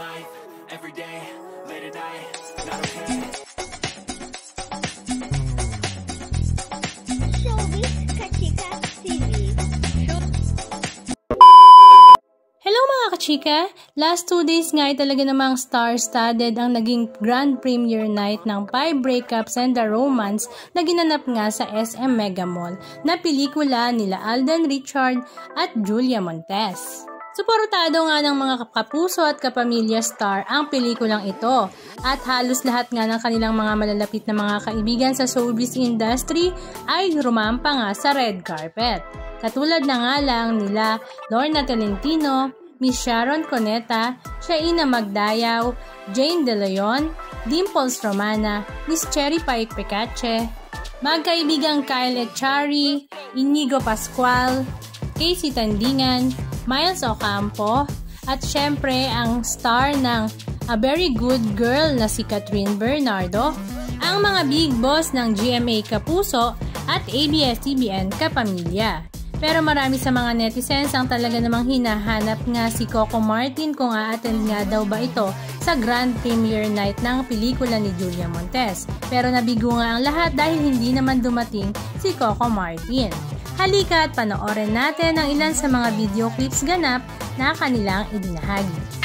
life, every day, late at night, not okay. Showbiz Kachika TV. Hello mga kachika! Last 2 days nga ay talaga namang star-studded ang naging grand premiere night ng 5 Breakups and the Romance na ginanap nga sa SM Mega Mall na pelikula nila Alden Richard at Julia Montes. Suportado nga ng mga kapuso at kapamilya star ang pelikulang ito at halos lahat nga ng kanilang mga malalapit na mga kaibigan sa showbiz industry ay rumampa nga sa red carpet. Katulad na nga lang nila Lorna Tolentino, Miss Sharon Cuneta, Shaina Magdayaw, Jane De Leon, Dimples Romana, Miss Cherry Pike Picache, magkaibigang Kyle Echari, Inigo Pascual, Casey Tandingan, Miles Ocampo, at syempre ang star ng A Very Good Girl na si Catherine Bernardo, ang mga big boss ng GMA Kapuso at ABS-CBN Kapamilya. Pero marami sa mga netizens ang talaga namang hinahanap nga si Coco Martin kung a-attend nga daw ba ito sa grand premiere night ng pelikula ni Julia Montes. Pero nabigo nga ang lahat dahil hindi naman dumating si Coco Martin. Halika at panoorin natin ang ilan sa mga video clips ganap na kanilang ibinahagi.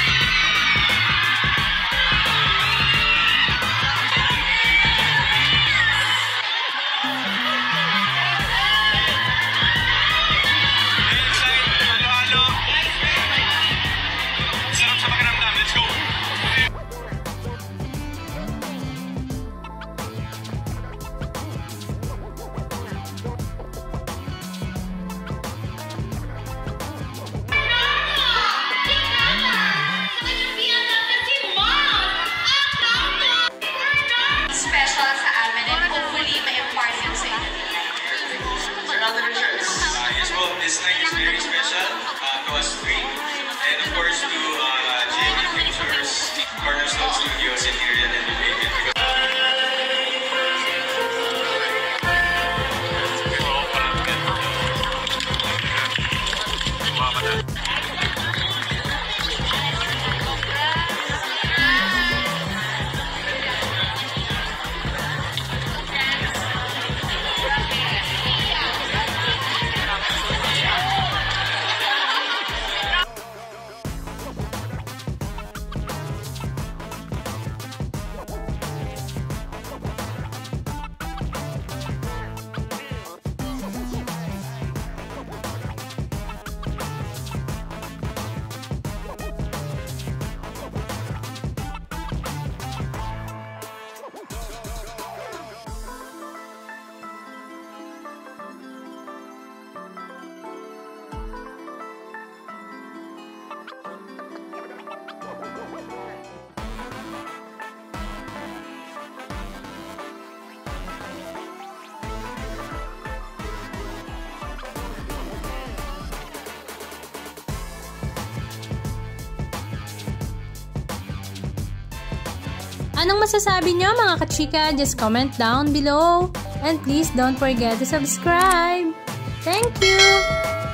This night is very special to us three, and of course to GMA Pictures, Cornerstone Studios, and Irian Entertainment. Anong masasabi nyo mga kachika? Just comment down below. And please don't forget to subscribe. Thank you!